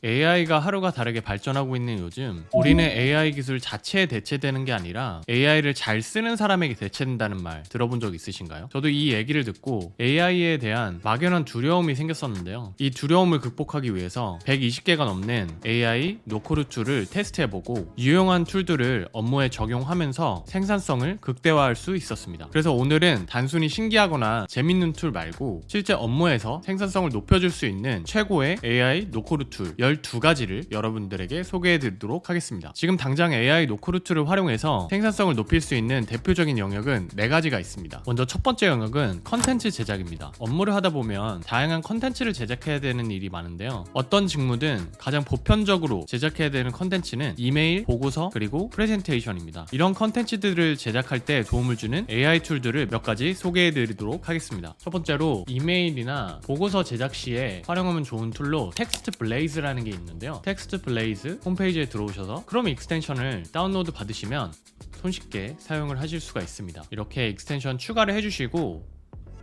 AI가 하루가 다르게 발전하고 있는 요즘 우리는 AI 기술 자체에 대체되는 게 아니라 AI를 잘 쓰는 사람에게 대체된다는 말 들어본 적 있으신가요? 저도 이 얘기를 듣고 AI에 대한 막연한 두려움이 생겼었는데요. 이 두려움을 극복하기 위해서 120개가 넘는 AI 노코드 툴을 테스트해보고 유용한 툴들을 업무에 적용하면서 생산성을 극대화할 수 있었습니다. 그래서 오늘은 단순히 신기하거나 재밌는 툴 말고 실제 업무에서 생산성을 높여줄 수 있는 최고의 AI 노코드 툴 12가지를 여러분들에게 소개해드리도록 하겠습니다. 지금 당장 AI 노코드 툴을 활용해서 생산성을 높일 수 있는 대표적인 영역은 4가지가 있습니다. 먼저 첫 번째 영역은 컨텐츠 제작입니다. 업무를 하다 보면 다양한 컨텐츠를 제작해야 되는 일이 많은데요. 어떤 직무든 가장 보편적으로 제작해야 되는 컨텐츠는 이메일, 보고서, 그리고 프레젠테이션입니다. 이런 컨텐츠들을 제작할 때 도움을 주는 AI 툴들을 몇 가지 소개해드리도록 하겠습니다. 첫 번째로 이메일이나 보고서 제작 시에 활용하면 좋은 툴로 텍스트 블레이즈라는 게 있는데요. 텍스트 블레이즈 홈페이지에 들어오셔서 크롬 익스텐션을 다운로드 받으시면 손쉽게 사용을 하실 수가 있습니다. 이렇게 익스텐션 추가를 해주시고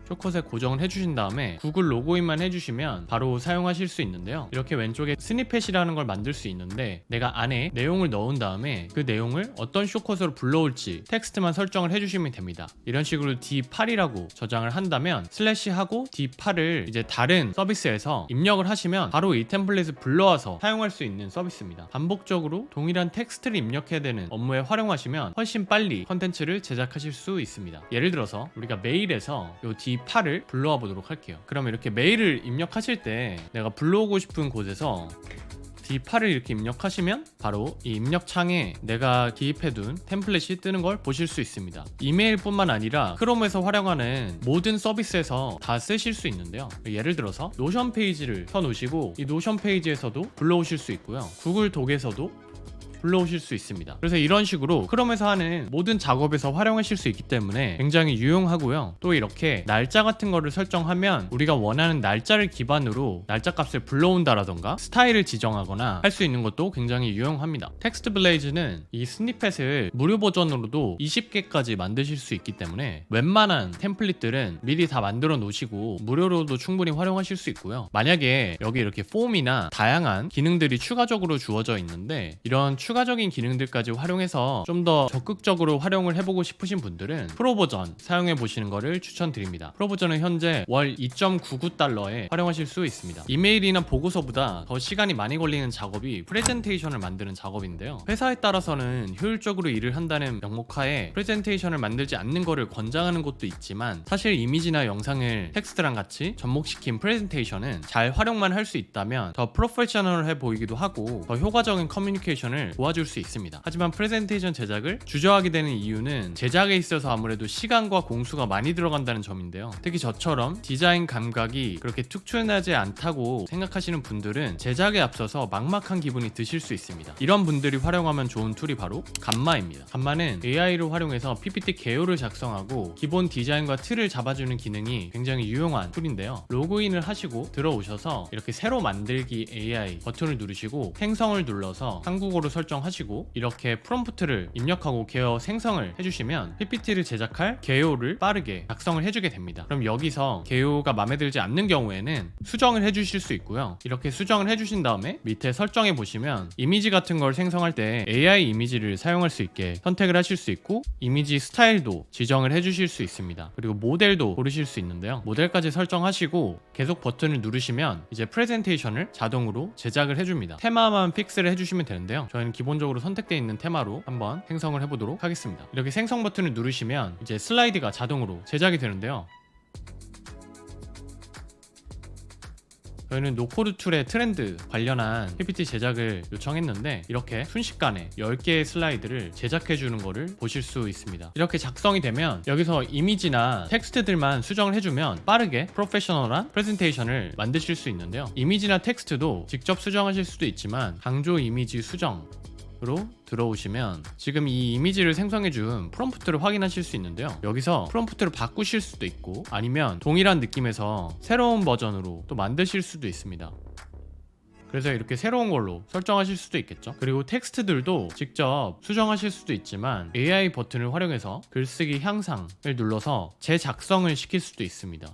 쇼컷에 고정을 해주신 다음에 구글 로그인만 해주시면 바로 사용하실 수 있는데요. 이렇게 왼쪽에 스니펫이라는 걸 만들 수 있는데 내가 안에 내용을 넣은 다음에 그 내용을 어떤 쇼컷으로 불러올지 텍스트만 설정을 해주시면 됩니다. 이런 식으로 D8이라고 저장을 한다면 슬래시하고 D8을 이제 다른 서비스에서 입력을 하시면 바로 이 템플릿을 불러와서 사용할 수 있는 서비스입니다. 반복적으로 동일한 텍스트를 입력해야 되는 업무에 활용하시면 훨씬 빨리 컨텐츠를 제작하실 수 있습니다. 예를 들어서 우리가 메일에서 이 D8을 불러와 보도록 할게요. 그럼 이렇게 메일을 입력하실 때 내가 불러오고 싶은 곳에서 D8을 이렇게 입력하시면 바로 이 입력창에 내가 기입해둔 템플릿이 뜨는 걸 보실 수 있습니다. 이메일뿐만 아니라 크롬에서 활용하는 모든 서비스에서 다 쓰실 수 있는데요. 예를 들어서 노션 페이지를 켜놓으시고 이 노션 페이지에서도 불러오실 수 있고요. 구글 독에서도 불러오실 수 있습니다. 그래서 이런 식으로 크롬에서 하는 모든 작업에서 활용하실 수 있기 때문에 굉장히 유용하고요. 또 이렇게 날짜 같은 거를 설정하면 우리가 원하는 날짜를 기반으로 날짜 값을 불러온다라던가 스타일을 지정하거나 할 수 있는 것도 굉장히 유용합니다. 텍스트 블레이즈는 이 스니펫을 무료 버전으로도 20개까지 만드실 수 있기 때문에 웬만한 템플릿들은 미리 다 만들어 놓으시고 무료로도 충분히 활용하실 수 있고요. 만약에 여기 이렇게 폼이나 다양한 기능들이 추가적으로 주어져 있는데 이런 추가적인 기능들까지 활용해서 좀 더 적극적으로 활용을 해보고 싶으신 분들은 프로 버전 사용해 보시는 것을 추천드립니다. 프로 버전은 현재 월 2.99달러에 활용하실 수 있습니다. 이메일이나 보고서보다 더 시간이 많이 걸리는 작업이 프레젠테이션을 만드는 작업인데요. 회사에 따라서는 효율적으로 일을 한다는 명목하에 프레젠테이션을 만들지 않는 것을 권장하는 곳도 있지만 사실 이미지나 영상을 텍스트랑 같이 접목시킨 프레젠테이션은 잘 활용만 할 수 있다면 더 프로페셔널해 보이기도 하고 더 효과적인 커뮤니케이션을 도와줄 수 있습니다. 하지만 프레젠테이션 제작을 주저하게 되는 이유는 제작에 있어서 아무래도 시간과 공수가 많이 들어간다는 점인데요. 특히 저처럼 디자인 감각이 그렇게 특출나지 않다고 생각하시는 분들은 제작에 앞서서 막막한 기분이 드실 수 있습니다. 이런 분들이 활용하면 좋은 툴이 바로 간마입니다. 간마는 AI를 활용해서 PPT 개요를 작성하고 기본 디자인과 틀을 잡아주는 기능이 굉장히 유용한 툴인데요. 로그인을 하시고 들어오셔서 이렇게 새로 만들기 AI 버튼을 누르시고 생성을 눌러서 한국어로 설정하시고 이렇게 프롬프트를 입력하고 개요 생성을 해주시면 PPT를 제작할 개요를 빠르게 작성을 해주게 됩니다. 그럼 여기서 개요가 마음에 들지 않는 경우에는 수정을 해주실 수 있고요. 이렇게 수정을 해주신 다음에 밑에 설정해 보시면 이미지 같은 걸 생성할 때 AI 이미지를 사용할 수 있게 선택을 하실 수 있고 이미지 스타일도 지정을 해주실 수 있습니다. 그리고 모델도 고르실 수 있는데요. 모델까지 설정하시고 계속 버튼을 누르시면 이제 프레젠테이션을 자동으로 제작을 해줍니다. 테마만 픽스를 해주시면 되는데요. 저희는 기본적으로 선택되어 있는 테마로 한번 생성을 해보도록 하겠습니다. 이렇게 생성 버튼을 누르시면 이제 슬라이드가 자동으로 제작이 되는데요. 저희는 노코드 툴의 트렌드 관련한 PPT 제작을 요청했는데 이렇게 순식간에 10개의 슬라이드를 제작해주는 것을 보실 수 있습니다. 이렇게 작성이 되면 여기서 이미지나 텍스트들만 수정을 해주면 빠르게 프로페셔널한 프레젠테이션을 만드실 수 있는데요. 이미지나 텍스트도 직접 수정하실 수도 있지만 강조 이미지 수정 으로 들어오시면 지금 이 이미지를 생성해준 프롬프트를 확인하실 수 있는데요. 여기서 프롬프트를 바꾸실 수도 있고 아니면 동일한 느낌에서 새로운 버전으로 또 만드실 수도 있습니다. 그래서 이렇게 새로운 걸로 설정하실 수도 있겠죠. 그리고 텍스트들도 직접 수정하실 수도 있지만 AI 버튼을 활용해서 글쓰기 향상을 눌러서 재작성을 시킬 수도 있습니다.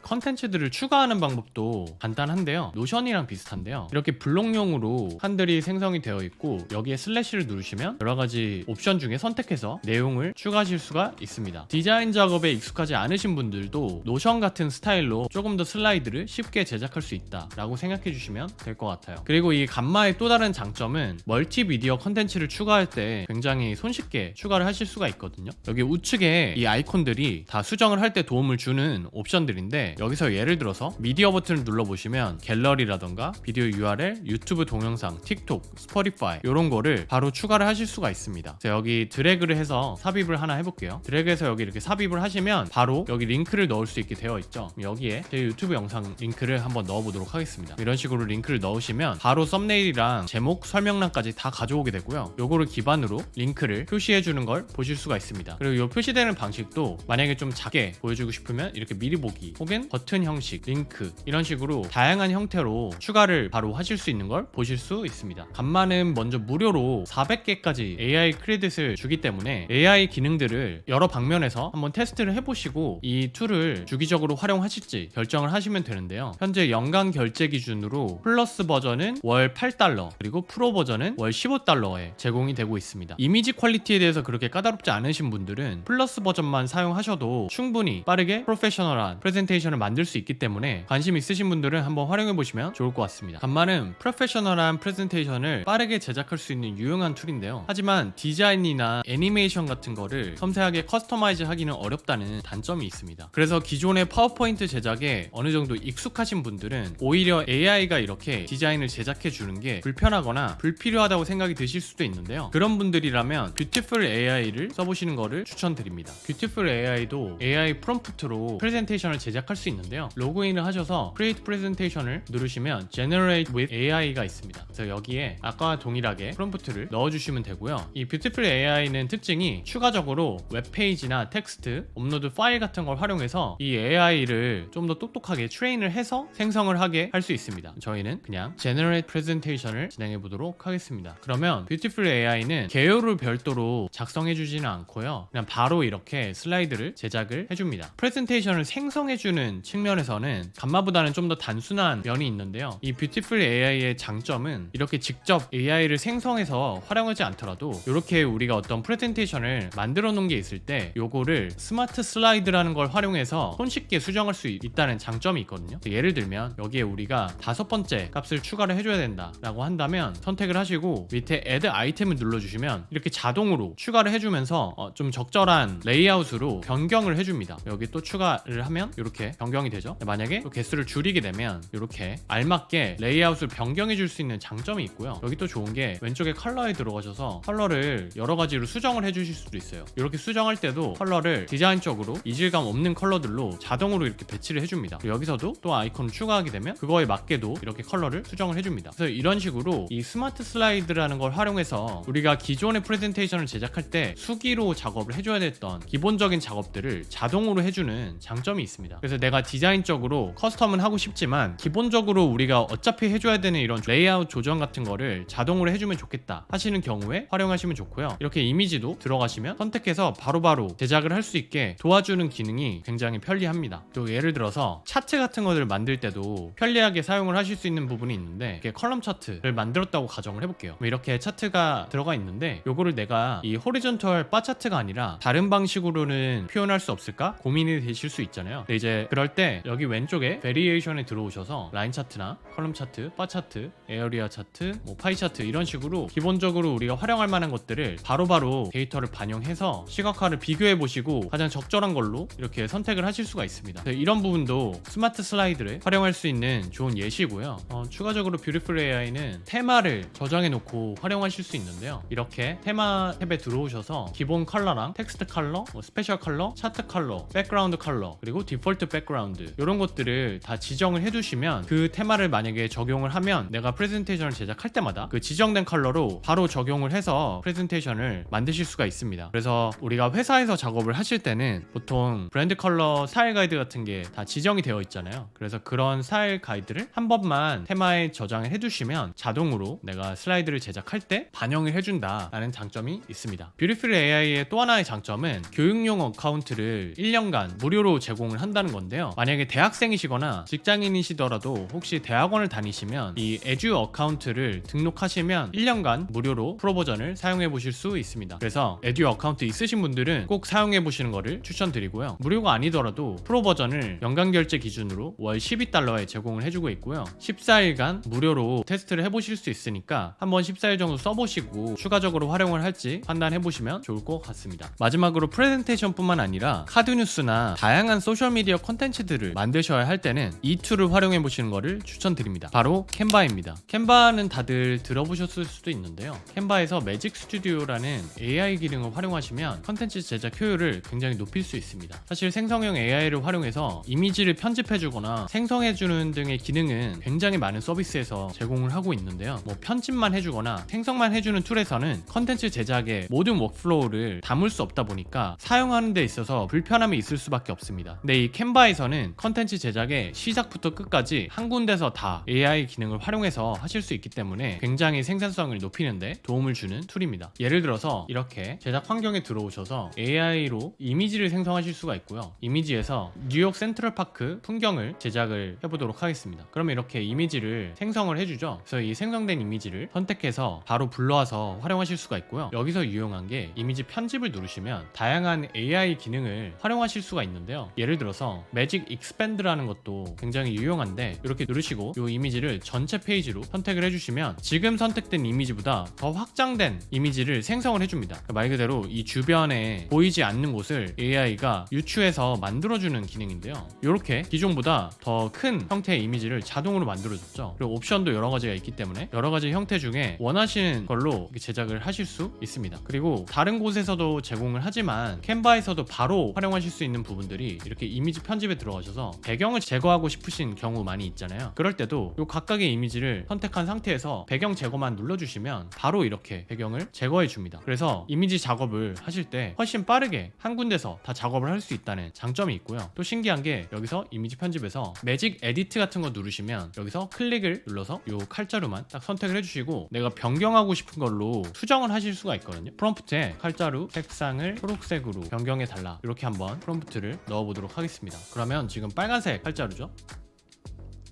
컨텐츠들을 추가하는 방법도 간단한데요. 노션이랑 비슷한데요. 이렇게 블록용으로 칸들이 생성이 되어 있고 여기에 슬래시를 누르시면 여러가지 옵션 중에 선택해서 내용을 추가하실 수가 있습니다. 디자인 작업에 익숙하지 않으신 분들도 노션 같은 스타일로 조금 더 슬라이드를 쉽게 제작할 수 있다라고 생각해 주시면 될 것 같아요. 그리고 이 감마의 또 다른 장점은 멀티미디어 컨텐츠를 추가할 때 굉장히 손쉽게 추가를 하실 수가 있거든요. 여기 우측에 이 아이콘들이 다 수정을 할 때 도움을 주는 옵션들인데 여기서 예를 들어서 미디어 버튼을 눌러보시면 갤러리라던가 비디오 URL, 유튜브 동영상, 틱톡, 스포티파이 이런 거를 바로 추가를 하실 수가 있습니다. 자, 여기 드래그를 해서 삽입을 하나 해볼게요. 드래그해서 여기 이렇게 삽입을 하시면 바로 여기 링크를 넣을 수 있게 되어 있죠. 여기에 제 유튜브 영상 링크를 한번 넣어보도록 하겠습니다. 이런 식으로 링크를 넣으시면 바로 썸네일이랑 제목, 설명란까지 다 가져오게 되고요. 요거를 기반으로 링크를 표시해주는 걸 보실 수가 있습니다. 그리고 이 표시되는 방식도 만약에 좀 작게 보여주고 싶으면 이렇게 미리 보기 혹은 버튼 형식, 링크 이런 식으로 다양한 형태로 추가를 바로 하실 수 있는 걸 보실 수 있습니다. 간만은 먼저 무료로 400개까지 AI 크레딧을 주기 때문에 AI 기능들을 여러 방면에서 한번 테스트를 해보시고 이 툴을 주기적으로 활용하실지 결정을 하시면 되는데요. 현재 연간 결제 기준으로 플러스 버전은 월 $8 그리고 프로 버전은 월 $15에 제공이 되고 있습니다. 이미지 퀄리티에 대해서 그렇게 까다롭지 않으신 분들은 플러스 버전만 사용하셔도 충분히 빠르게 프로페셔널한 프레젠테이션을 만들 수 있기 때문에 관심 있으신 분들은 한번 활용해 보시면 좋을 것 같습니다. 간만은 프로페셔널한 프레젠테이션을 빠르게 제작할 수 있는 유용한 툴인데요. 하지만 디자인이나 애니메이션 같은 거를 섬세하게 커스터마이즈 하기는 어렵다는 단점이 있습니다. 그래서 기존의 파워포인트 제작에 어느 정도 익숙하신 분들은 오히려 AI가 이렇게 디자인을 제작해 주는 게 불편하거나 불필요하다고 생각이 드실 수도 있는데요. 그런 분들이라면 뷰티풀 AI를 써보시는 거를 추천드립니다. 뷰티풀 AI도 AI 프롬프트로 프레젠테이션을 제작할 수 있는데요. 로그인을 하셔서 Create Presentation을 누르시면 Generate with AI가 있습니다. 그래서 여기에 아까와 동일하게 프롬프트를 넣어주시면 되고요. 이 뷰티풀 AI는 특징이 추가적으로 웹페이지나 텍스트, 업로드 파일 같은 걸 활용해서 이 AI를 좀 더 똑똑하게 트레인을 해서 생성을 하게 할 수 있습니다. 저희는 그냥 Generate Presentation을 진행해 보도록 하겠습니다. 그러면 뷰티풀 AI는 개요를 별도로 작성해 주지는 않고요. 그냥 바로 이렇게 슬라이드를 제작을 해줍니다. 프레젠테이션을 생성해주는 측면에서는 감마보다는 좀 더 단순한 면이 있는데요. 이 뷰티풀 AI의 장점은 이렇게 직접 AI를 생성해서 활용하지 않더라도 이렇게 우리가 어떤 프레젠테이션을 만들어 놓은 게 있을 때 요거를 스마트 슬라이드라는 걸 활용해서 손쉽게 수정할 수 있다는 장점이 있거든요. 예를 들면 여기에 우리가 5번째 값을 추가를 해줘야 된다 라고 한다면 선택을 하시고 밑에 Add 아이템을 눌러주시면 이렇게 자동으로 추가를 해주면서 좀 적절한 레이아웃으로 변경을 해줍니다. 여기 또 추가를 하면 이렇게 변경이 되죠. 만약에 또 개수를 줄이게 되면 이렇게 알맞게 레이아웃을 변경해 줄 수 있는 장점이 있고요. 여기 또 좋은 게 왼쪽에 컬러에 들어가셔서 컬러를 여러 가지로 수정을 해주실 수도 있어요. 이렇게 수정할 때도 컬러를 디자인적으로 이질감 없는 컬러들로 자동으로 이렇게 배치를 해줍니다. 여기서도 또 아이콘을 추가하게 되면 그거에 맞게도 이렇게 컬러를 수정을 해줍니다. 그래서 이런 식으로 이 스마트 슬라이드라는 걸 활용해서 우리가 기존의 프레젠테이션을 제작할 때 수기로 작업을 해줘야 됐던 기본적인 작업들을 자동으로 해주는 장점이 있습니다. 그래서 내가 디자인적으로 커스텀은 하고 싶지만 기본적으로 우리가 어차피 해줘야 되는 이런 레이아웃 조정 같은 거를 자동으로 해주면 좋겠다 하시는 경우에 활용하시면 좋고요. 이렇게 이미지도 들어가시면 선택해서 바로바로 제작을 할 수 있게 도와주는 기능이 굉장히 편리합니다. 또 예를 들어서 차트 같은 것을 만들 때도 편리하게 사용을 하실 수 있는 부분이 있는데 이렇게 컬럼 차트를 만들었다고 가정을 해볼게요. 이렇게 차트가 들어가 있는데 요거를 내가 이 호리존털 바 차트가 아니라 다른 방식으로는 표현할 수 없을까 고민이 되실 수 있잖아요. 근데 이제 그럴 때 여기 왼쪽에 베리에이션에 들어오셔서 라인 차트나 컬럼 차트, 바 차트, 에어리아 차트, 파이 차트 이런 식으로 기본적으로 우리가 활용할 만한 것들을 바로바로 데이터를 반영해서 시각화를 비교해 보시고 가장 적절한 걸로 이렇게 선택을 하실 수가 있습니다. 이런 부분도 스마트 슬라이드를 활용할 수 있는 좋은 예시고요. 추가적으로 뷰티풀 AI는 테마를 저장해 놓고 활용하실 수 있는데요. 이렇게 테마 탭에 들어오셔서 기본 컬러랑 텍스트 컬러, 스페셜 컬러, 차트 컬러, 백그라운드 컬러, 그리고 디폴트 백그라운드 이런 것들을 다 지정을 해두시면 그 테마를 만약에 적용을 하면 내가 프레젠테이션을 제작할 때마다 그 지정된 컬러로 바로 적용을 해서 프레젠테이션을 만드실 수가 있습니다. 그래서 우리가 회사에서 작업을 하실 때는 보통 브랜드 컬러 스타일 가이드 같은 게 다 지정이 되어 있잖아요. 그래서 그런 스타일 가이드를 한 번만 테마에 저장을 해두시면 자동으로 내가 슬라이드를 제작할 때 반영을 해준다라는 장점이 있습니다. 뷰티풀 AI의 또 하나의 장점은 교육용 어카운트를 1년간 무료로 제공을 한다는 건데 있는데요. 만약에 대학생이시거나 직장인이시더라도 혹시 대학원을 다니시면 이 에듀 어카운트를 등록하시면 1년간 무료로 프로 버전을 사용해 보실 수 있습니다. 그래서 에듀 어카운트 있으신 분들은 꼭 사용해 보시는 것을 추천드리고요. 무료가 아니더라도 프로 버전을 연간 결제 기준으로 월 12달러에 제공을 해주고 있고요. 14일간 무료로 테스트를 해보실 수 있으니까 한번 14일 정도 써보시고 추가적으로 활용을 할지 판단해 보시면 좋을 것 같습니다. 마지막으로 프레젠테이션 뿐만 아니라 카드 뉴스나 다양한 소셜미디어 콘텐츠들을 만드셔야 할 때는 이 툴을 활용해 보시는 것을 추천드립니다. 바로 캔바입니다. 캔바는 다들 들어보셨을 수도 있는데요. 캔바에서 매직 스튜디오라는 AI 기능을 활용하시면 콘텐츠 제작 효율을 굉장히 높일 수 있습니다. 사실 생성형 AI를 활용해서 이미지를 편집해주거나 생성해주는 등의 기능은 굉장히 많은 서비스에서 제공을 하고 있는데요. 편집만 해주거나 생성만 해주는 툴에서는 콘텐츠 제작의 모든 워크플로우를 담을 수 없다 보니까 사용하는 데 있어서 불편함이 있을 수밖에 없습니다. 근데 이 캔바에서는 콘텐츠 제작의 시작부터 끝까지 한 군데서 다 AI 기능을 활용해서 하실 수 있기 때문에 굉장히 생산성을 높이는데 도움을 주는 툴입니다. 예를 들어서 이렇게 제작 환경에 들어오셔서 AI로 이미지를 생성하실 수가 있고요. 이미지에서 뉴욕 센트럴파크 풍경을 제작을 해보도록 하겠습니다. 그러면 이렇게 이미지를 생성을 해주죠. 그래서 이 생성된 이미지를 선택해서 바로 불러와서 활용하실 수가 있고요. 여기서 유용한 게 이미지 편집을 누르시면 다양한 AI 기능을 활용하실 수가 있는데요. 예를 들어서 매직 익스펜드라는 것도 굉장히 유용한데 이렇게 누르시고 이 이미지를 전체 페이지로 선택을 해주시면 지금 선택된 이미지보다 더 확장된 이미지를 생성을 해줍니다. 말 그대로 이 주변에 보이지 않는 곳을 AI가 유추해서 만들어주는 기능인데요. 이렇게 기존보다 더 큰 형태의 이미지를 자동으로 만들어줬죠. 그리고 옵션도 여러 가지가 있기 때문에 여러 가지 형태 중에 원하시는 걸로 제작을 하실 수 있습니다. 그리고 다른 곳에서도 제공을 하지만 캔바에서도 바로 활용하실 수 있는 부분들이 이렇게 이미지 편집에 들어가셔서 배경을 제거하고 싶으신 경우 많이 있잖아요. 그럴 때도 이 각각의 이미지를 선택한 상태에서 배경 제거만 눌러주시면 바로 이렇게 배경을 제거해 줍니다. 그래서 이미지 작업을 하실 때 훨씬 빠르게 한 군데서 다 작업을 할 수 있다는 장점이 있고요. 또 신기한 게 여기서 이미지 편집에서 매직 에디트 같은 거 누르시면 여기서 클릭을 눌러서 이 칼자루만 딱 선택을 해주시고 내가 변경하고 싶은 걸로 수정을 하실 수가 있거든요. 프롬프트에 칼자루 색상을 초록색으로 변경해 달라 이렇게 한번 프롬프트를 넣어보도록 하겠습니다. 그러면 지금 빨간색 칼자루죠.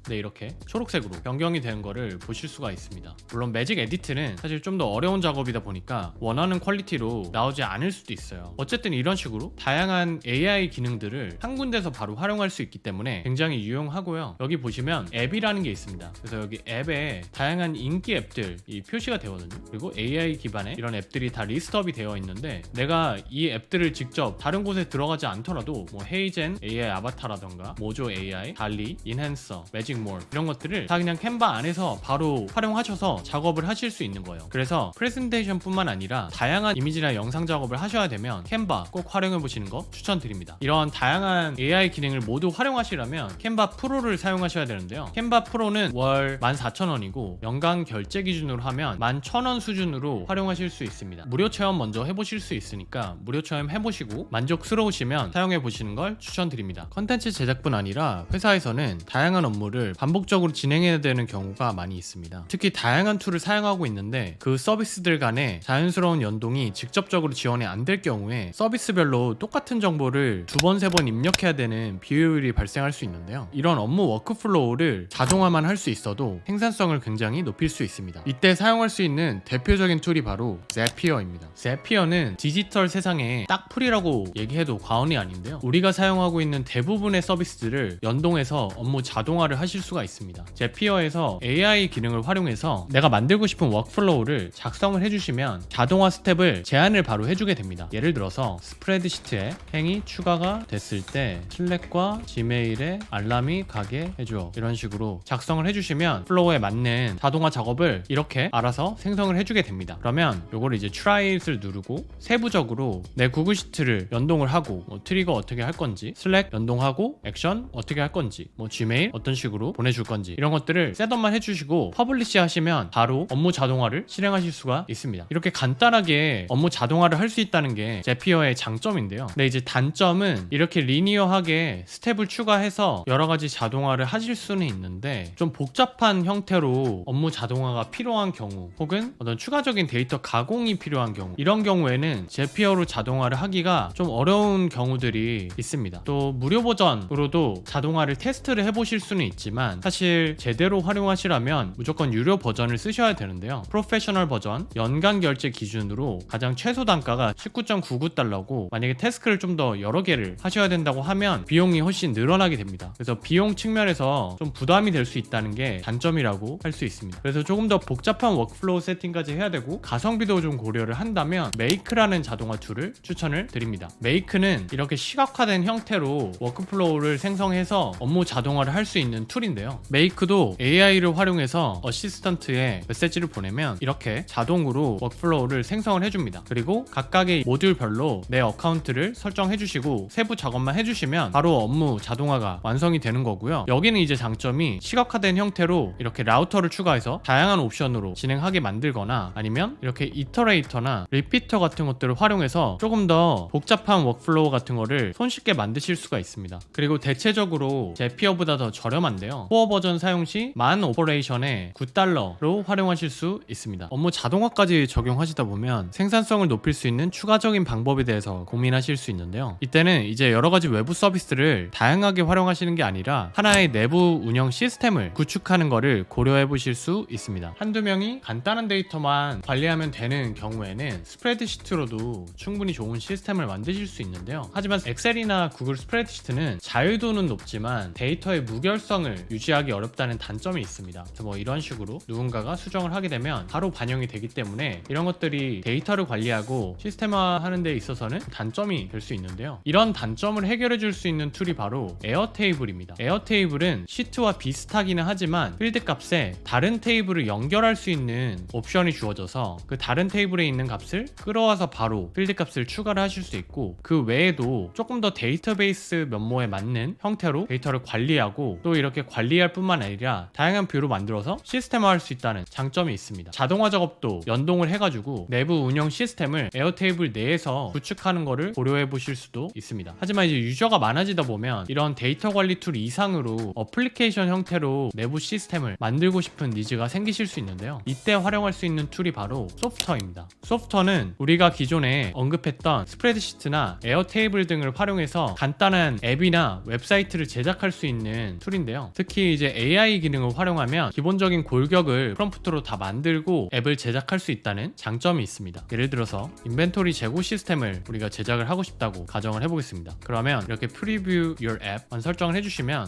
네, 이렇게 초록색으로 변경이 되는 거를 보실 수가 있습니다. 물론 매직 에디트는 사실 좀 더 어려운 작업이다 보니까 원하는 퀄리티로 나오지 않을 수도 있어요. 어쨌든 이런 식으로 다양한 AI 기능들을 한 군데서 바로 활용할 수 있기 때문에 굉장히 유용하고요. 여기 보시면 앱이라는 게 있습니다. 그래서 여기 앱에 다양한 인기 앱들이 표시가 되거든요. 그리고 AI 기반의 이런 앱들이 다 리스트업이 되어 있는데 내가 이 앱들을 직접 다른 곳에 들어가지 않더라도 헤이젠 AI 아바타라던가 모조 AI, 달리, 인핸서, 매직 이런 것들을 다 그냥 캔바 안에서 바로 활용하셔서 작업을 하실 수 있는 거예요. 그래서 프레젠테이션 뿐만 아니라 다양한 이미지나 영상 작업을 하셔야 되면 캔바 꼭 활용해 보시는 거 추천드립니다. 이런 다양한 AI 기능을 모두 활용하시려면 캔바 프로를 사용하셔야 되는데요. 캔바 프로는 월 14,000원이고 연간 결제 기준으로 하면 11,000원 수준으로 활용하실 수 있습니다. 무료 체험 먼저 해보실 수 있으니까 무료 체험 해보시고 만족스러우시면 사용해 보시는 걸 추천드립니다. 컨텐츠 제작뿐 아니라 회사에서는 다양한 업무를 반복적으로 진행해야 되는 경우가 많이 있습니다. 특히 다양한 툴을 사용하고 있는데 그 서비스들 간에 자연스러운 연동이 직접적으로 지원이 안 될 경우에 서비스별로 똑같은 정보를 2번, 3번 입력해야 되는 비효율이 발생할 수 있는데요. 이런 업무 워크플로우를 자동화만 할 수 있어도 생산성을 굉장히 높일 수 있습니다. 이때 사용할 수 있는 대표적인 툴이 바로 Zapier입니다. Zapier는 디지털 세상의 딱풀이라고 얘기해도 과언이 아닌데요. 우리가 사용하고 있는 대부분의 서비스들을 연동해서 업무 자동화를 하실 수가 있습니다. Zapier에서 AI 기능을 활용해서 내가 만들고 싶은 워크플로우를 작성을 해주시면 자동화 스텝을 제안을 바로 해주게 됩니다. 예를 들어서 스프레드시트에 행이 추가가 됐을 때 슬랙과 지메일에 알람이 가게 해줘, 이런 식으로 작성을 해주시면 플로우에 맞는 자동화 작업을 이렇게 알아서 생성을 해주게 됩니다. 그러면 요거를 이제 트라이잇을 누르고 세부적으로 내 구글 시트를 연동을 하고 트리거 어떻게 할 건지, 슬랙 연동하고 액션 어떻게 할 건지, 지메일 어떤 식으로 쪽으로 보내줄 건지 이런 것들을 셋업만 해주시고 퍼블리시 하시면 바로 업무 자동화를 실행하실 수가 있습니다. 이렇게 간단하게 업무 자동화를 할 수 있다는 게 제피어의 장점인데요. 근데 이제 단점은 이렇게 리니어하게 스텝을 추가해서 여러 가지 자동화를 하실 수는 있는데 좀 복잡한 형태로 업무 자동화가 필요한 경우 혹은 어떤 추가적인 데이터 가공이 필요한 경우 이런 경우에는 제피어로 자동화를 하기가 좀 어려운 경우들이 있습니다. 또 무료 버전으로도 자동화를 테스트를 해보실 수는 있지만 사실 제대로 활용하시려면 무조건 유료 버전을 쓰셔야 되는데요. 프로페셔널 버전 연간 결제 기준으로 가장 최소 단가가 19.99달러고 만약에 태스크를 좀 더 여러 개를 하셔야 된다고 하면 비용이 훨씬 늘어나게 됩니다. 그래서 비용 측면에서 좀 부담이 될 수 있다는 게 단점이라고 할 수 있습니다. 그래서 조금 더 복잡한 워크플로우 세팅까지 해야 되고 가성비도 좀 고려를 한다면 메이크라는 자동화 툴을 추천을 드립니다. 메이크는 이렇게 시각화된 형태로 워크플로우를 생성해서 업무 자동화를 할 수 있는 툴인데요. 메이크도 AI를 활용해서 어시스턴트에 메시지를 보내면 이렇게 자동으로 워크플로우를 생성을 해줍니다. 그리고 각각의 모듈별로 내 어카운트를 설정해주시고 세부 작업만 해주시면 바로 업무 자동화가 완성이 되는 거고요. 여기는 이제 장점이 시각화된 형태로 이렇게 라우터를 추가해서 다양한 옵션으로 진행하게 만들거나 아니면 이렇게 이터레이터나 리피터 같은 것들을 활용해서 조금 더 복잡한 워크플로우 같은 거를 손쉽게 만드실 수가 있습니다. 그리고 대체적으로 제피어보다 더 저렴한데요. 코어 버전 사용 시 만 오퍼레이션에 $9로 활용하실 수 있습니다. 업무 자동화까지 적용하시다 보면 생산성을 높일 수 있는 추가적인 방법에 대해서 고민하실 수 있는데요. 이때는 이제 여러 가지 외부 서비스를 다양하게 활용하시는 게 아니라 하나의 내부 운영 시스템을 구축하는 거를 고려해 보실 수 있습니다. 한두 명이 간단한 데이터만 관리하면 되는 경우에는 스프레드시트로도 충분히 좋은 시스템을 만드실 수 있는데요. 하지만 엑셀이나 구글 스프레드시트는 자유도는 높지만 데이터의 무결성을 유지하기 어렵다는 단점이 있습니다. 그래서 뭐 이런 식으로 누군가가 수정을 하게 되면 바로 반영이 되기 때문에 이런 것들이 데이터를 관리하고 시스템화 하는 데 있어서는 단점이 될 수 있는데요. 이런 단점을 해결해 줄 수 있는 툴이 바로 에어테이블입니다. 에어테이블은 시트와 비슷하기는 하지만 필드 값에 다른 테이블을 연결할 수 있는 옵션이 주어져서 그 다른 테이블에 있는 값을 끌어와서 바로 필드 값을 추가를 하실 수 있고 그 외에도 조금 더 데이터베이스 면모에 맞는 형태로 데이터를 관리하고 또 이렇게 관리할 뿐만 아니라 다양한 뷰로 만들어서 시스템화할 수 있다는 장점이 있습니다. 자동화 작업도 연동을 해가지고 내부 운영 시스템을 에어테이블 내에서 구축하는 거를 고려해 보실 수도 있습니다. 하지만 이제 유저가 많아지다 보면 이런 데이터 관리 툴 이상으로 어플리케이션 형태로 내부 시스템을 만들고 싶은 니즈가 생기실 수 있는데요. 이때 활용할 수 있는 툴이 바로 소프터입니다. 소프터는 우리가 기존에 언급했던 스프레드시트나 에어테이블 등을 활용해서 간단한 앱이나 웹사이트를 제작할 수 있는 툴인데요. 특히 이제 AI 기능을 활용하면 기본적인 골격을 프롬프트로 다 만들고 앱을 제작할 수 있다는 장점이 있습니다. 예를 들어서 인벤토리 재고 시스템을 우리가 제작을 하고 싶다고 가정을 해보겠습니다. 그러면 이렇게 Preview Your App만 설정을 해주시면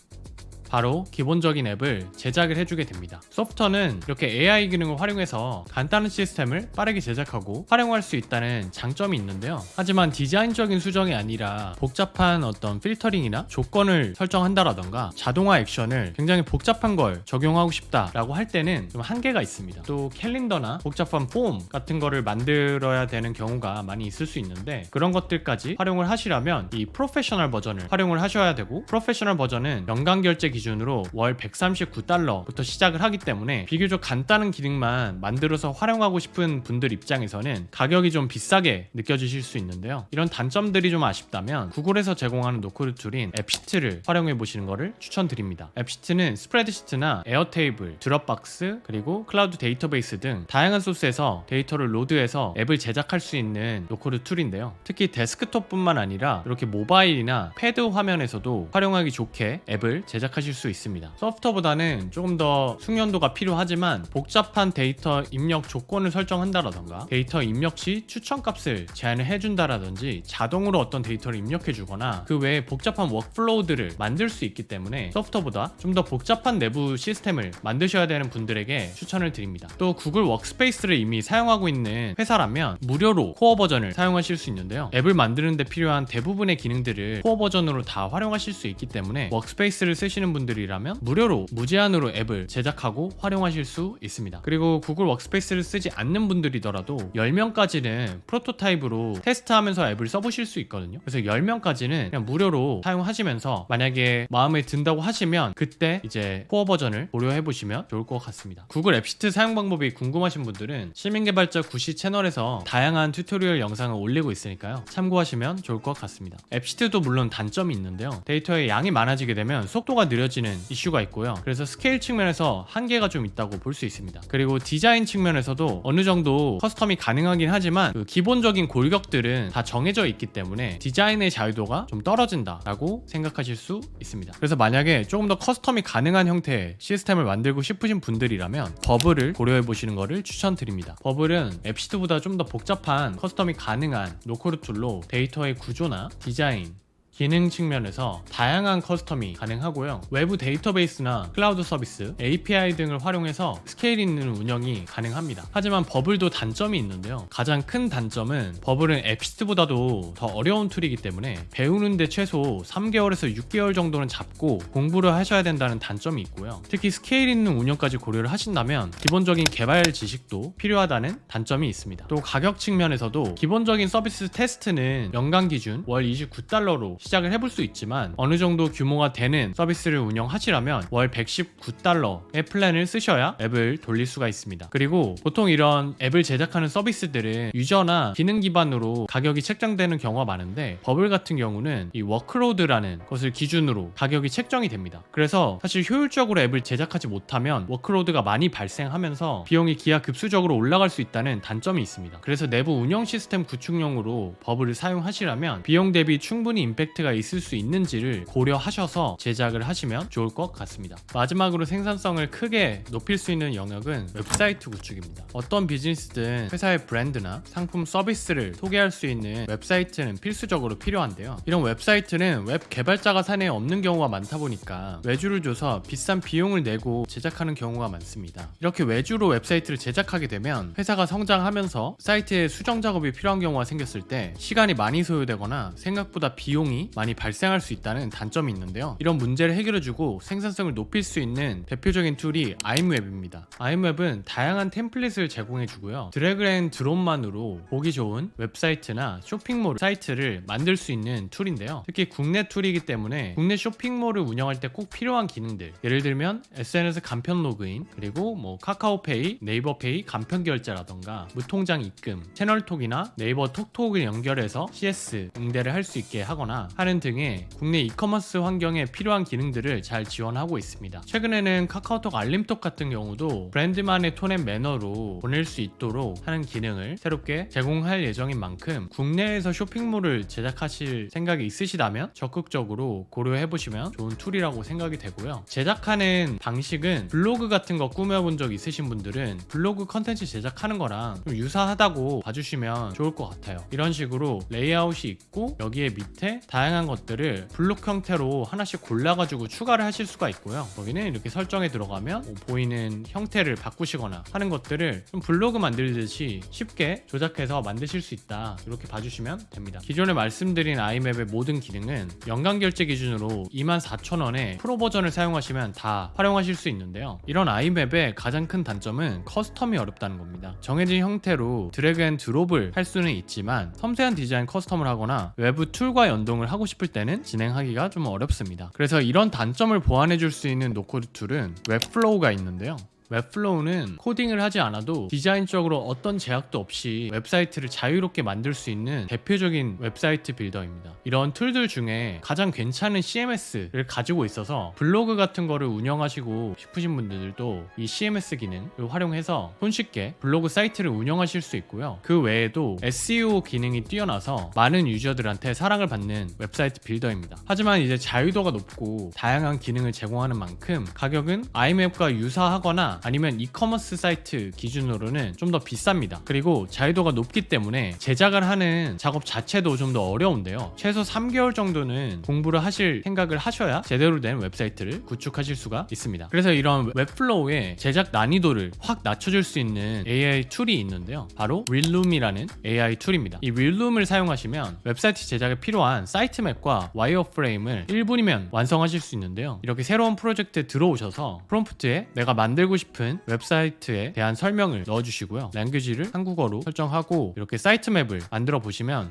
바로 기본적인 앱을 제작을 해주게 됩니다. 소프트는 이렇게 AI 기능을 활용해서 간단한 시스템을 빠르게 제작하고 활용할 수 있다는 장점이 있는데요. 하지만 디자인적인 수정이 아니라 복잡한 어떤 필터링이나 조건을 설정한다라던가 자동화 액션을 굉장히 복잡한 걸 적용하고 싶다라고 할 때는 좀 한계가 있습니다. 또 캘린더나 복잡한 폼 같은 거를 만들어야 되는 경우가 많이 있을 수 있는데 그런 것들까지 활용을 하시려면 이 프로페셔널 버전을 활용을 하셔야 되고 프로페셔널 버전은 연간 결제 기준으로 월 $139부터 시작을 하기 때문에 비교적 간단한 기능만 만들어서 활용하고 싶은 분들 입장에서는 가격이 좀 비싸게 느껴지실 수 있는데요. 이런 단점들이 좀 아쉽다면 구글에서 제공하는 노코드 툴인 앱시트를 활용해 보시는 것을 추천드립니다. 앱시트는 스프레드시트나 에어테이블, 드롭박스, 그리고 클라우드 데이터베이스 등 다양한 소스에서 데이터를 로드해서 앱을 제작할 수 있는 노코드 툴인데요. 특히 데스크톱뿐만 아니라 이렇게 모바일이나 패드 화면에서도 활용하기 좋게 앱을 제작하실 수 있습니다. 소프트보다는 조금 더 숙련도가 필요하지만 복잡한 데이터 입력 조건을 설정한다라던가 데이터 입력 시 추천값을 제한을 해준다라든지 자동으로 어떤 데이터를 입력해주거나 그 외에 복잡한 워크플로우들을 만들 수 있기 때문에 소프트보다 좀 더 복잡한 내부 시스템을 만드셔야 되는 분들에게 추천을 드립니다. 또 구글 워크스페이스를 이미 사용하고 있는 회사라면 무료로 코어 버전을 사용하실 수 있는데요. 앱을 만드는 데 필요한 대부분의 기능들을 코어 버전으로 다 활용하실 수 있기 때문에 워크스페이스를 쓰시는 분들이라면 무료로 무제한으로 앱을 제작하고 활용하실 수 있습니다. 그리고 구글 워크스페이스를 쓰지 않는 분들이더라도 10명까지는 프로토타입으로 테스트하면서 앱을 써보실 수 있거든요. 그래서 10명까지는 그냥 무료로 사용하시면서 만약에 마음에 든다고 하시면 그때 이제 코어 버전을 고려해보시면 좋을 것 같습니다. 구글 앱시트 사용 방법이 궁금하신 분들은 시민개발자 구시 채널에서 다양한 튜토리얼 영상을 올리고 있으니까요. 참고하시면 좋을 것 같습니다. 앱시트도 물론 단점이 있는데요. 데이터의 양이 많아지게 되면 속도가 느려지는 이슈가 있고요. 그래서 스케일 측면에서 한계가 좀 있다고 볼 수 있습니다. 그리고 디자인 측면에서도 어느 정도 커스텀이 가능하긴 하지만 그 기본적인 골격들은 다 정해져 있기 때문에 디자인의 자유도가 좀 떨어진다라고 생각하실 수 있습니다. 그래서 만약에 조금 더 커스텀이 가능한 형태의 시스템을 만들고 싶으신 분들이라면 버블을 고려해 보시는 것을 추천드립니다. 버블은 앱시트보다 좀 더 복잡한 커스텀이 가능한 노코드 툴로 데이터의 구조나 디자인, 기능 측면에서 다양한 커스텀이 가능하고요. 외부 데이터베이스나 클라우드 서비스, API 등을 활용해서 스케일 있는 운영이 가능합니다. 하지만 버블도 단점이 있는데요. 가장 큰 단점은 버블은 앱시트보다도 더 어려운 툴이기 때문에 배우는데 최소 3개월에서 6개월 정도는 잡고 공부를 하셔야 된다는 단점이 있고요. 특히 스케일 있는 운영까지 고려를 하신다면 기본적인 개발 지식도 필요하다는 단점이 있습니다. 또 가격 측면에서도 기본적인 서비스 테스트는 연간 기준 월 $29로 시작을 해볼 수 있지만 어느 정도 규모가 되는 서비스를 운영하시려면 월 $119의 플랜을 쓰셔야 앱을 돌릴 수가 있습니다. 그리고 보통 이런 앱을 제작하는 서비스들은 유저나 기능 기반으로 가격이 책정되는 경우가 많은데 버블 같은 경우는 이 워크로드라는 것을 기준으로 가격이 책정이 됩니다. 그래서 사실 효율적으로 앱을 제작하지 못하면 워크로드가 많이 발생하면서 비용이 기하급수적으로 올라갈 수 있다는 단점이 있습니다. 그래서 내부 운영 시스템 구축용으로 버블을 사용하시려면 비용 대비 충분히 임팩트가 있을 수 있는지를 고려하셔서 제작을 하시면 좋을 것 같습니다. 마지막으로 생산성을 크게 높일 수 있는 영역은 웹사이트 구축입니다. 어떤 비즈니스든 회사의 브랜드나 상품 서비스를 소개할 수 있는 웹사이트는 필수적으로 필요한데요. 이런 웹사이트는 웹 개발자가 사내에 없는 경우가 많다 보니까 외주를 줘서 비싼 비용을 내고 제작하는 경우가 많습니다. 이렇게 외주로 웹사이트를 제작하게 되면 회사가 성장하면서 사이트에 수정 작업이 필요한 경우가 생겼을 때 시간이 많이 소요되거나 생각보다 비용이 많이 발생할 수 있다는 단점이 있는데요. 이런 문제를 해결해주고 생산성을 높일 수 있는 대표적인 툴이 아임웹입니다. 아임웹은 다양한 템플릿을 제공해주고요. 드래그 앤 드롭만으로 보기 좋은 웹사이트나 쇼핑몰 사이트를 만들 수 있는 툴인데요. 특히 국내 툴이기 때문에 국내 쇼핑몰을 운영할 때 꼭 필요한 기능들, 예를 들면 SNS 간편 로그인, 그리고 카카오페이, 네이버페이 간편 결제라던가 무통장 입금, 채널톡이나 네이버 톡톡을 연결해서 CS 응대를 할 수 있게 하거나 하는 등의 국내 이커머스 환경에 필요한 기능들을 잘 지원하고 있습니다. 최근에는 카카오톡 알림톡 같은 경우도 브랜드만의 톤 앤 매너로 보낼 수 있도록 하는 기능을 새롭게 제공할 예정인 만큼 국내에서 쇼핑몰을 제작하실 생각이 있으시다면 적극적으로 고려해보시면 좋은 툴이라고 생각이 되고요. 제작하는 방식은 블로그 같은 거 꾸며본 적 있으신 분들은 블로그 컨텐츠 제작하는 거랑 좀 유사하다고 봐주시면 좋을 것 같아요. 이런 식으로 레이아웃이 있고 여기에 밑에 다양한 것들을 블록 형태로 하나씩 골라가지고 추가를 하실 수가 있고요. 거기는 이렇게 설정에 들어가면 보이는 형태를 바꾸시거나 하는 것들을 좀 블로그 만들듯이 쉽게 조작해서 만드실 수 있다, 이렇게 봐주시면 됩니다. 기존에 말씀드린 아이맵의 모든 기능은 연간 결제 기준으로 24,000원에 프로 버전을 사용하시면 다 활용하실 수 있는데요. 이런 아이맵의 가장 큰 단점은 커스텀이 어렵다는 겁니다. 정해진 형태로 드래그 앤 드롭을 할 수는 있지만 섬세한 디자인 커스텀을 하거나 외부 툴과 연동을 하고 싶을 때는 진행하기가 좀 어렵습니다. 그래서 이런 단점을 보완해 줄 수 있는 노코드 툴은 웹플로우가 있는데요. 웹플로우는 코딩을 하지 않아도 디자인적으로 어떤 제약도 없이 웹사이트를 자유롭게 만들 수 있는 대표적인 웹사이트 빌더입니다. 이런 툴들 중에 가장 괜찮은 CMS를 가지고 있어서 블로그 같은 거를 운영하시고 싶으신 분들도 이 CMS 기능을 활용해서 손쉽게 블로그 사이트를 운영하실 수 있고요. 그 외에도 SEO 기능이 뛰어나서 많은 유저들한테 사랑을 받는 웹사이트 빌더입니다. 하지만 이제 자유도가 높고 다양한 기능을 제공하는 만큼 가격은 아이맵과 유사하거나 사이트나 아니면 이커머스 사이트 기준으로는 좀 더 비쌉니다. 그리고 자유도가 높기 때문에 제작을 하는 작업 자체도 좀 더 어려운데요. 최소 3개월 정도는 공부를 하실 생각을 하셔야 제대로 된 웹사이트를 구축하실 수가 있습니다. 그래서 이런 웹플로우의 제작 난이도를 확 낮춰줄 수 있는 AI 툴이 있는데요. 바로 윌룸이라는 AI 툴입니다. 이 윌룸을 사용하시면 웹사이트 제작에 필요한 사이트맵과 와이어프레임을 1분이면 완성하실 수 있는데요. 이렇게 새로운 프로젝트에 들어오셔서 프롬프트에 내가 만들고 싶은 웹사이트에 대한 설명을 넣어주시고요. 랭귀지를 한국어로 설정하고 이렇게 사이트맵을 만들어 보시면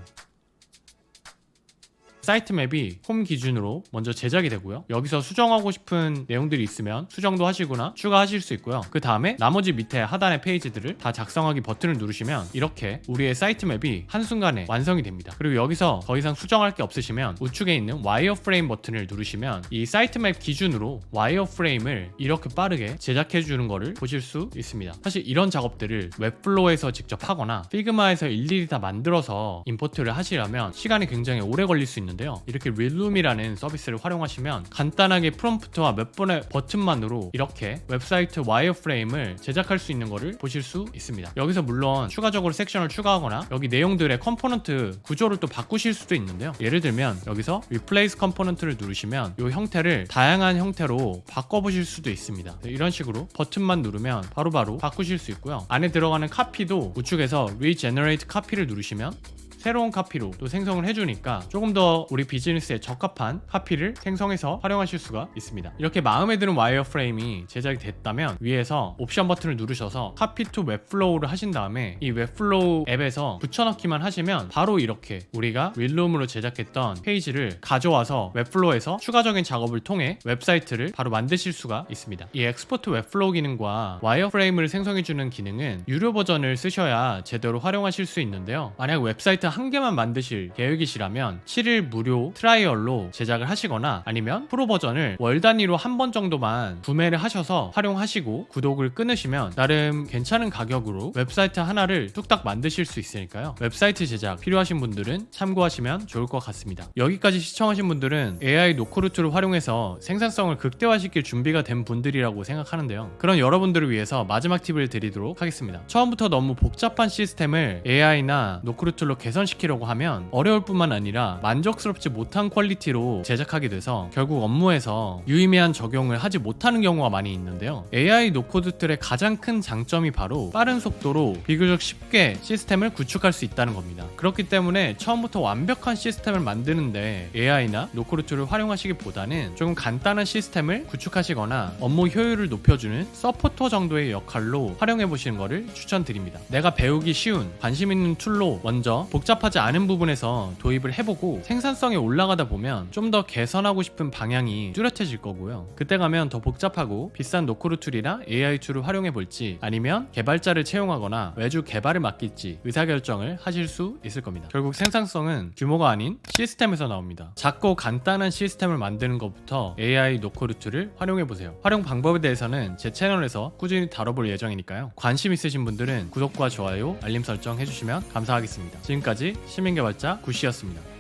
사이트 맵이 홈 기준으로 먼저 제작이 되고요. 여기서 수정하고 싶은 내용들이 있으면 수정도 하시거나 추가하실 수 있고요. 그 다음에 나머지 밑에 하단의 페이지들을 다 작성하기 버튼을 누르시면 이렇게 우리의 사이트 맵이 한순간에 완성이 됩니다. 그리고 여기서 더 이상 수정할 게 없으시면 우측에 있는 와이어프레임 버튼을 누르시면 이 사이트 맵 기준으로 와이어프레임을 이렇게 빠르게 제작해 주는 거를 보실 수 있습니다. 사실 이런 작업들을 웹플로우에서 직접 하거나 피그마에서 일일이 다 만들어서 임포트를 하시려면 시간이 굉장히 오래 걸릴 수 있는데 이렇게 윌룸이라는 서비스를 활용하시면 간단하게 프롬프트와 몇 번의 버튼만으로 이렇게 웹사이트 와이어프레임을 제작할 수 있는 것을 보실 수 있습니다. 여기서 물론 추가적으로 섹션을 추가하거나 여기 내용들의 컴포넌트 구조를 또 바꾸실 수도 있는데요. 예를 들면 여기서 Replace 컴포넌트를 누르시면 이 형태를 다양한 형태로 바꿔보실 수도 있습니다. 이런 식으로 버튼만 누르면 바로바로 바꾸실 수 있고요. 안에 들어가는 카피도 우측에서 Regenerate 카피를 누르시면 새로운 카피로 또 생성을 해주니까 조금 더 우리 비즈니스에 적합한 카피를 생성해서 활용하실 수가 있습니다. 이렇게 마음에 드는 와이어프레임이 제작이 됐다면 위에서 옵션 버튼을 누르셔서 카피 투 웹플로우를 하신 다음에 이 웹플로우 앱에서 붙여넣기만 하시면 바로 이렇게 우리가 윌룸으로 제작했던 페이지를 가져와서 웹플로우에서 추가적인 작업을 통해 웹사이트를 바로 만드실 수가 있습니다. 이 엑스포트 웹플로우 기능과 와이어프레임을 생성해주는 기능은 유료 버전을 쓰셔야 제대로 활용하실 수 있는데요. 만약 웹사이트 한 개만 만드실 계획이시라면 7일 무료 트라이얼로 제작을 하시거나 아니면 프로 버전을 월 단위로 한 번 정도만 구매를 하셔서 활용하시고 구독을 끊으시면 나름 괜찮은 가격으로 웹사이트 하나를 뚝딱 만드실 수 있으니까요. 웹사이트 제작 필요하신 분들은 참고하시면 좋을 것 같습니다. 여기까지 시청하신 분들은 AI 노코루트를 활용해서 생산성을 극대화시킬 준비가 된 분들이라고 생각하는데요. 그런 여러분들을 위해서 마지막 팁을 드리도록 하겠습니다. 처음부터 너무 복잡한 시스템을 AI나 노코루트로 개선시키려고 하면 어려울 뿐만 아니라 만족스럽지 못한 퀄리티로 제작하게 돼서 결국 업무에서 유의미한 적용을 하지 못하는 경우가 많이 있는데요. AI 노코드 툴의 가장 큰 장점이 바로 빠른 속도로 비교적 쉽게 시스템을 구축할 수 있다는 겁니다. 그렇기 때문에 처음부터 완벽한 시스템을 만드는데 AI나 노코드 툴을 활용하시기보다는 조금 간단한 시스템을 구축하시거나 업무 효율을 높여주는 서포터 정도의 역할로 활용해 보시는 것을 추천드립니다. 내가 배우기 쉬운 관심 있는 툴로 먼저 복잡하지 않은 부분에서 도입을 해보고 생산성이 올라가다 보면 좀 더 개선하고 싶은 방향이 뚜렷해질 거고요. 그때 가면 더 복잡하고 비싼 노코드 툴이나 AI 툴을 활용해 볼지 아니면 개발자를 채용하거나 외주 개발을 맡길지 의사결정을 하실 수 있을 겁니다. 결국 생산성은 규모가 아닌 시스템에서 나옵니다. 작고 간단한 시스템을 만드는 것부터 AI 노코드 툴을 활용해 보세요. 활용 방법에 대해서는 제 채널에서 꾸준히 다뤄볼 예정이니까요. 관심 있으신 분들은 구독과 좋아요, 알림 설정 해주시면 감사하겠습니다. 지금까지 시민개발자 구시였습니다.